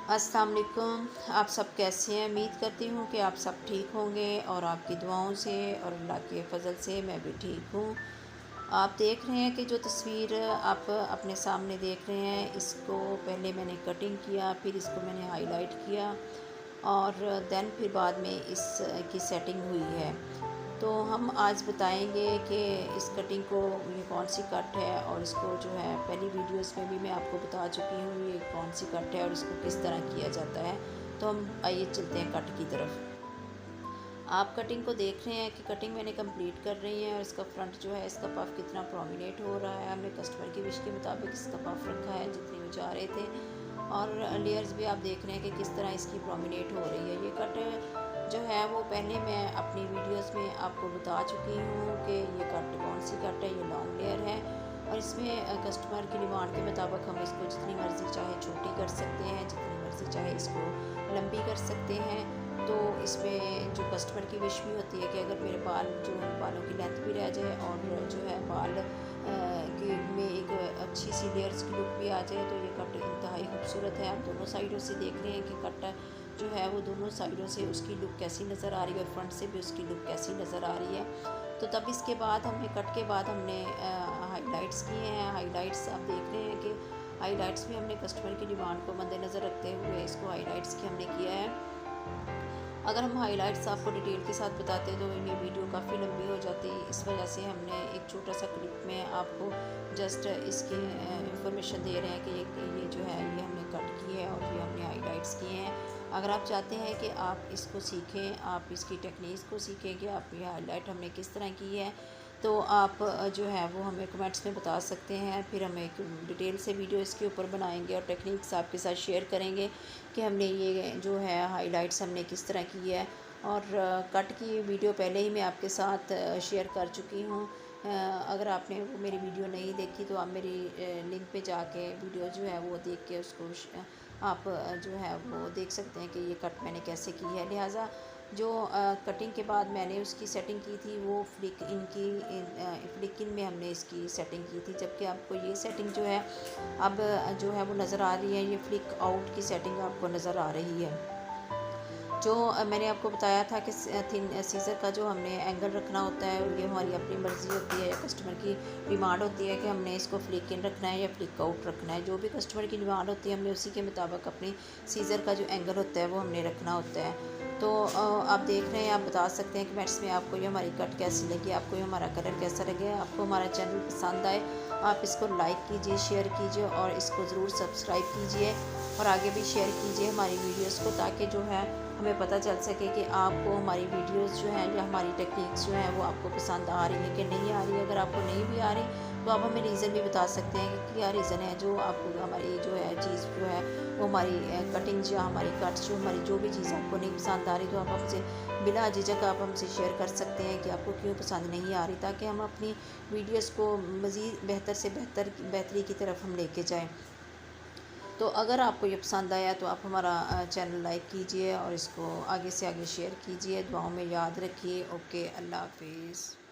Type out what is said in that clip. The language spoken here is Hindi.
अस्सलाम वालेकुम। आप सब कैसे हैं? उम्मीद करती हूँ कि आप सब ठीक होंगे और आपकी दुआओं से और अल्लाह के फ़ज़ल से मैं भी ठीक हूँ। आप देख रहे हैं कि जो तस्वीर आप अपने सामने देख रहे हैं, इसको पहले मैंने कटिंग किया, फिर इसको मैंने हाईलाइट किया और देन फिर बाद में इसकी सेटिंग हुई है। तो हम आज बताएंगे कि इस कटिंग को ये कौन सी कट है, और इसको जो है पहली वीडियोस में भी मैं आपको बता चुकी हूँ ये कौन सी कट है और इसको किस तरह किया जाता है। तो हम आइए चलते हैं कट की तरफ। आप कटिंग को देख रहे हैं कि कटिंग मैंने कंप्लीट कर रही है और इसका फ्रंट जो है, इसका पफ कितना प्रोमिनेट हो रहा है। हमने कस्टमर की विश के मुताबिक इसका पफ रखा है जितनी वो चाह रहे थे, और लेयर्स भी आप देख रहे हैं कि किस तरह इसकी प्रोमिनेट हो रही है। ये कट जो है वो पहले मैं अपनी वीडियोस में आपको बता चुकी हूँ कि ये कट कौन सी कट है। ये लॉन्ग लेयर है और इसमें कस्टमर की डिमांड के मुताबिक हम इसको जितनी मर्ज़ी चाहे छोटी कर सकते हैं, जितनी मर्ज़ी चाहे इसको लंबी कर सकते हैं। तो इसमें जो कस्टमर की विश भी होती है कि अगर मेरे बालों की लेंथ भी रह जाए और जो है बाल में एक अच्छी सी लेयर्स की लुक भी आ जाए, तो ये कट इंतहाई खूबसूरत है। आप दोनों साइडों से देख रहे हैं कि कट जो है वो दोनों साइडों से उसकी लुक कैसी नज़र आ रही है और फ्रंट से भी उसकी लुक कैसी नज़र आ रही है। तो तब इसके बाद हमने कट के बाद हमने हाईलाइट्स किए हैं। हाईलाइट्स आप देख रहे हैं कि हाईलाइट्स भी हमने कस्टमर की डिमांड को मद्देनज़र रखते हुए इसको हाईलाइट्स की हमने किया है। अगर हम हाईलाइट्स आपको डिटेल के साथ बताते तो ये वीडियो काफ़ी लंबी हो जाती। इस वजह से हमने एक छोटा सा क्लिप में आपको जस्ट इसकी इंफॉर्मेशन दे रहे हैं कि ये जो है ये हमने कट की है और ये हमने हाईलाइट्स किए हैं। अगर आप चाहते हैं कि आप इसको सीखें, आप इसकी टेक्निक्स को सीखें कि आप ये हाईलाइट हमने किस तरह की है, तो आप जो है वो हमें कमेंट्स में बता सकते हैं। फिर हम एक डिटेल से वीडियो इसके ऊपर बनाएंगे और टेक्निक्स आपके साथ शेयर करेंगे कि हमने ये जो है हाईलाइट्स हमने किस तरह की है। और कट की वीडियो पहले ही मैं आपके साथ शेयर कर चुकी हूँ। अगर आपने वो मेरी वीडियो नहीं देखी तो आप मेरी लिंक पे जाके वीडियो जो है वो देख के उसको आप जो है वो देख सकते हैं कि ये कट मैंने कैसे की है। लिहाजा जो कटिंग के बाद मैंने उसकी सेटिंग की थी वो फ्लिक इन में हमने इसकी सेटिंग की थी, जबकि आपको ये सेटिंग जो है अब जो है वो नज़र आ रही है, ये फ्लिक आउट की सेटिंग आपको नज़र आ रही है। जो मैंने आपको बताया था कि थिन सीज़र का जो हमने एंगल रखना होता है ये हमारी अपनी मर्ज़ी होती है या कस्टमर की डिमांड होती है कि हमने इसको फ्लिक इन रखना है या फ्लिक आउट रखना है। जो भी कस्टमर की डिमांड होती है हमने उसी के मुताबिक अपनी सीज़र का जो एंगल होता है वो हमने रखना होता है। तो आप देख रहे हैं, आप बता सकते हैं कमेंट्स में आपको ये हमारी कट कैसी लगी, आपको ये हमारा कलर कैसा लगे। आपको हमारा चैनल पसंद आए आप इसको लाइक कीजिए, शेयर कीजिए और इसको ज़रूर सब्सक्राइब कीजिए और आगे भी शेयर कीजिए हमारी वीडियोस को, ताकि जो है हमें पता चल सके कि आपको हमारी वीडियोस जो हैं या हमारी टेक्निक्स जो हैं वो आपको पसंद आ रही है कि नहीं आ रही है। अगर आपको नहीं भी आ रही तो आप हमें रीज़न भी बता सकते हैं कि क्या रीज़न है जो आपको हमारी जो है चीज़ जो है वो हमारी कटिंग्स या हमारी कट्स जो हमारी जो भी चीज़ आपको नहीं पसंद आ रही, तो आप हमसे बिला झिझक आप हमसे शेयर कर सकते हैं कि आपको क्यों पसंद नहीं आ रही, ताकि हम अपनी वीडियोस को मज़ीद बेहतर से बेहतरी की तरफ हम लेके जाएं। तो अगर आपको ये पसंद आया तो आप हमारा चैनल लाइक कीजिए और इसको आगे से आगे शेयर कीजिए। दुआओं में याद रखिए। ओके, अल्लाह हाफिज़।